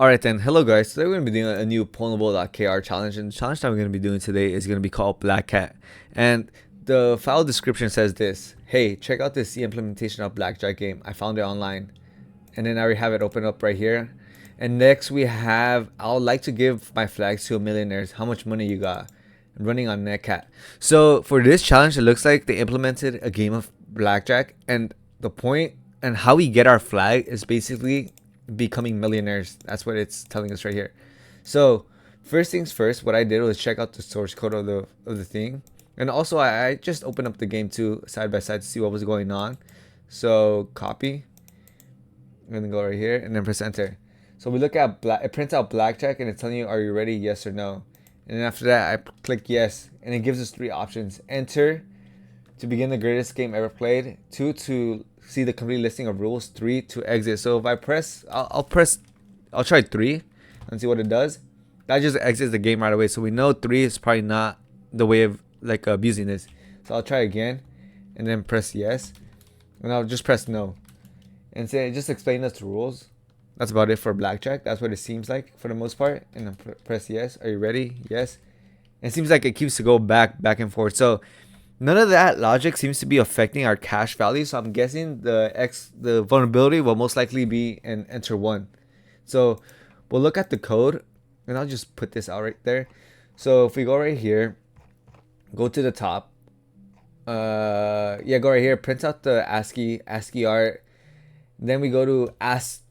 Alright then, hello guys. Today we're going to be doing a new Pwnable.kr challenge, and the challenge that we're going to be doing today is going to be called blackjack. And the file description says this: hey, check out this C implementation of blackjack game. I found it online. And then I already have it open up right here. And next we have, I would like to give my flags to a millionaires. How much money you got? Running on Netcat. So for this challenge, it looks like they implemented a game of blackjack, and the point and how we get our flag is basically becoming millionaires. That's what it's telling us right here. So first things first, what I did was check out the source code of the thing, and also I just opened up the game too side by side to see what was going on. So copy, I'm gonna go right here and then press enter. So we look at it prints out blackjack and it's telling you, are you ready, yes or no? And then after that I click yes, and it gives us three options: enter to begin the greatest game ever played, 2 to see the complete listing of rules, 3 to exit. So if I press, I'll try 3 and see what it does. That just exits the game right away, so we know 3 is probably not the way of like abusing this. So I'll try again and then press yes, and I'll just press no and say just explain us the rules. That's about it for blackjack. That's what it seems like for the most part. And then press yes. Are you ready? Yes. And it seems like it keeps to go back and forth. So none of that logic seems to be affecting our cash value. So I'm guessing the vulnerability will most likely be in enter 1. So we'll look at the code, and I'll just put this out right there. So if we go right here, go to the top, go right here, print out the ASCII art. Then we go to ask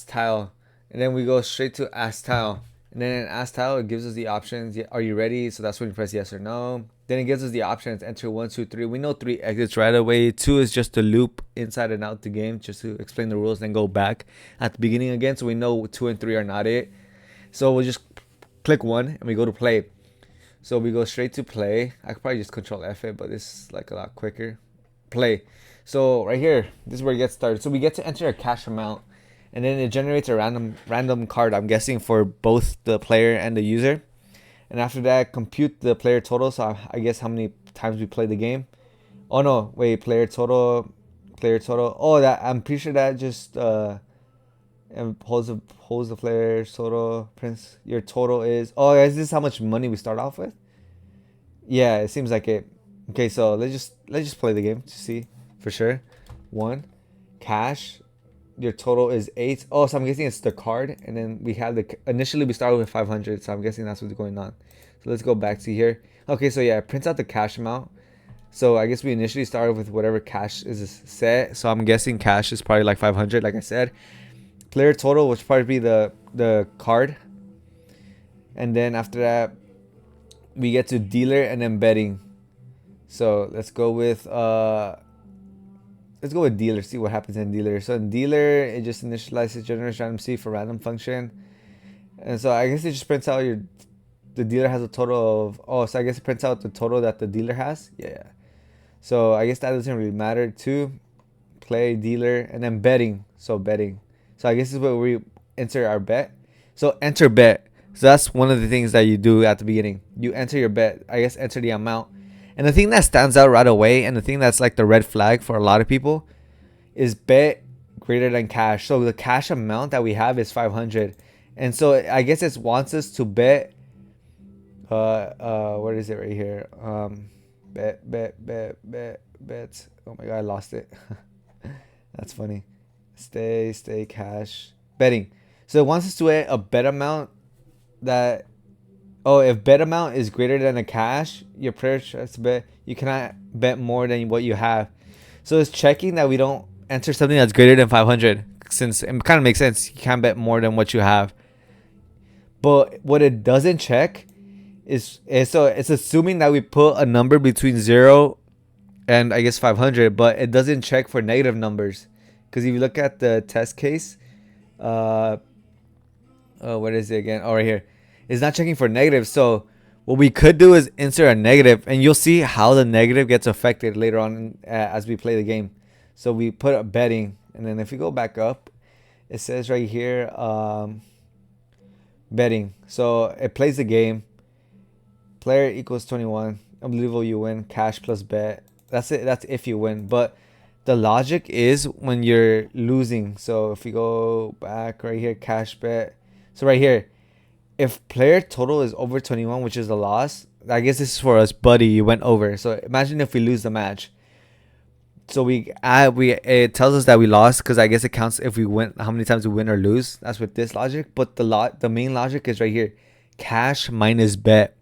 tile, and then we go straight to ask tile. And then in ask tile, it gives us the options. Are you ready? So that's when you press yes or no. Then it gives us the options: enter 1, 2, 3. We know 3 exits right away. 2 is just to loop inside and out the game, just to explain the rules, then go back at the beginning again. So we know 2 and 3 are not it. So we'll just click 1 and we go to play. So we go straight to play. I could probably just control F it, but this is like a lot quicker. Play. So right here, this is where it gets started. So we get to enter a cash amount, and then it generates a random card, I'm guessing, for both the player and the user. And after that, compute the player total. So I guess how many times we play the game. Oh no, wait, player total. Oh, that I'm pretty sure that just holds the player total. Prince, your total is. Oh, is this how much money we start off with? Yeah, it seems like it. Okay, so let's just play the game to see for sure. 1 cash. Your total is 8. Oh, so I'm guessing it's the card, and then we have initially we started with 500, so I'm guessing that's what's going on. So let's go back to here. Okay, so yeah, it prints out the cash amount. So I guess we initially started with whatever cash is set. So I'm guessing cash is probably like 500, like I said. Player total, which probably be the card, and then after that we get to dealer and then betting. So let's go with dealer, see what happens in dealer. So in dealer, it just initializes generates random C for random function. And so I guess it just prints out the dealer has a total of, oh, so I guess it prints out the total that the dealer has. Yeah. So I guess that doesn't really matter too. Play, dealer, and then betting. So betting. So I guess this is where we enter our bet. So enter bet. So that's one of the things that you do at the beginning. You enter your bet. I guess enter the amount. And the thing that stands out right away, and the thing that's like the red flag for a lot of people, is bet greater than cash. So the cash amount that we have is 500, and so I guess it wants us to bet. What is it right here? Bet. Oh my god, I lost it. That's funny. Stay cash betting. So it wants us to bet a bet amount that. Oh, if bet amount is greater than the cash, your player tries to bet, you cannot bet more than what you have. So it's checking that we don't enter something that's greater than 500, since it kind of makes sense. You can't bet more than what you have. But what it doesn't check is so it's assuming that we put a number between 0 and I guess 500, but it doesn't check for negative numbers. Because if you look at the test case, what is it again? Oh, right here. It's not checking for negative. So what we could do is insert a negative, and you'll see how the negative gets affected later on as we play the game. So we put a betting, and then if we go back up, it says right here betting. So it plays the game. Player equals 21. Unbelievable, you win. Cash plus bet. That's it. That's if you win. But the logic is when you're losing. So if we go back right here, cash bet. So right here, if player total is over 21, which is the loss, I guess this is for us, buddy. You went over. So imagine if we lose the match. So it tells us that we lost because I guess it counts if we win, how many times we win or lose. That's with this logic. But the main logic is right here, cash minus bet.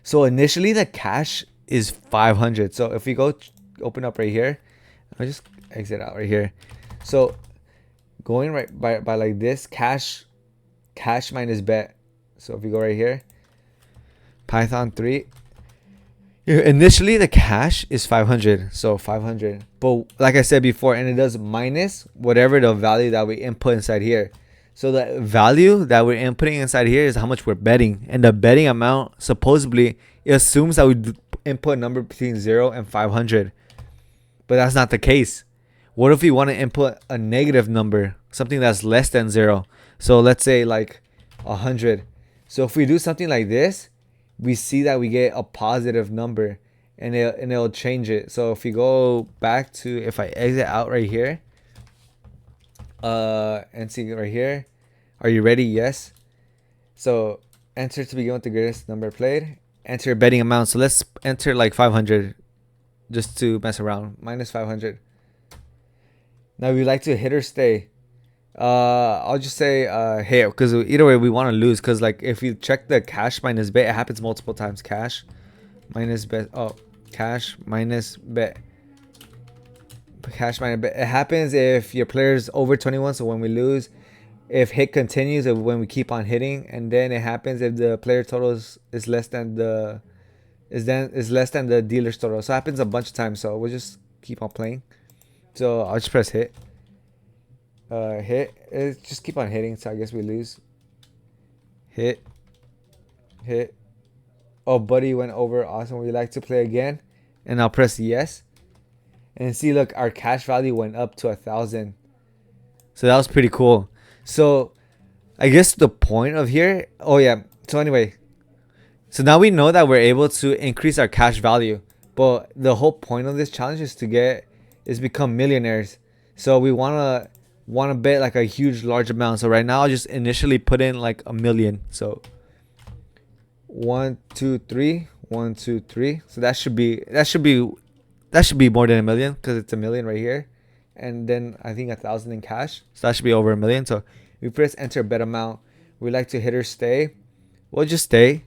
So initially the cash is 500. So if we go open up right here, I'll just exit out right here. So going right by like this, cash minus bet. So if you go right here, Python 3, initially the cash is 500. So 500. But like I said before, and it does minus whatever the value that we input inside here. So the value that we're inputting inside here is how much we're betting. And the betting amount, supposedly, it assumes that we input a number between 0 and 500. But that's not the case. What if we want to input a negative number, something that's less than 0? So let's say like 100. So if we do something like this, we see that we get a positive number, and it'll change it. So if we go back to, if I exit out right here, and see right here, are you ready? Yes. So enter to begin with the greatest number played. Enter betting amount. So let's enter like 500 just to mess around. Minus 500. Now we like to hit or stay. I'll just say hit, because either way we want to lose, because like if you check the cash minus bet, it happens multiple times. Cash minus bet. Oh, cash minus bet. Cash minus bet. It happens if your player's over 21. So when we lose, if hit continues, or when we keep on hitting, and then it happens if the player total is less than the dealer's total. So it happens a bunch of times. So we'll just keep on playing. So I'll just press hit. Just keep on hitting. So I guess we lose. Hit. Oh, buddy went over. Awesome. We like to play again, and I'll press yes. And see, look, our cash value went up to 1,000. So that was pretty cool. So I guess the point of here, oh yeah. So anyway, so now we know that we're able to increase our cash value, but the whole point of this challenge is become millionaires. So we wanna bet like a large amount. So right now I'll just initially put in like 1 million. So 1 2 3 1 2 3. So that should be more than 1 million, because it's 1 million right here, and then I think 1,000 in cash. So that should be over 1 million. So we press enter bet amount. We like to hit or stay. We'll just stay.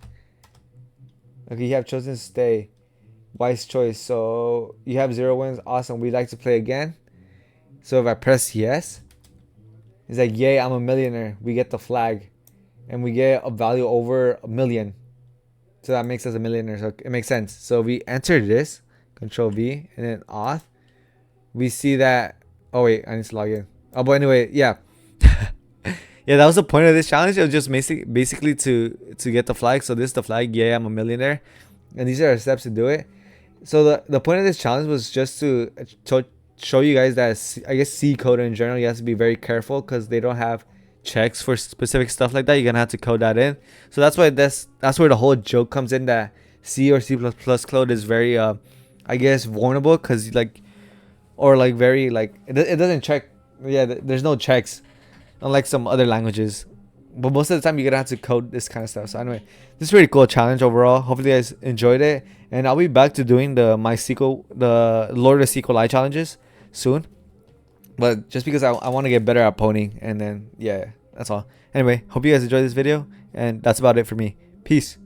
Okay, you have chosen stay. Wise choice. So you have 0 wins. Awesome. We like to play again. So if I press yes, it's like, yay, I'm a millionaire. We get the flag, and we get a value over 1 million. So that makes us a millionaire. So it makes sense. So we enter this, Control V, and then auth. We see that, oh wait, I need to log in. Oh, but anyway, yeah. Yeah, that was the point of this challenge. It was just basically to get the flag. So this is the flag. Yeah, I'm a millionaire. And these are the steps to do it. So the point of this challenge was just to show you guys that, I guess, C code in general, you have to be very careful, because they don't have checks for specific stuff like that. You're gonna have to code that in. So that's why that's where the whole joke comes in, that C or C++ code is very I guess vulnerable, because like, or like very like it doesn't check. Yeah, there's no checks, unlike some other languages. But most of the time you're gonna have to code this kind of stuff. So anyway, this is a really cool challenge overall. Hopefully you guys enjoyed it, and I'll be back to doing the Lord of the SQLi challenges soon. But just because I want to get better at pwning, and then yeah, that's all. Anyway, hope you guys enjoyed this video, and that's about it for me. Peace.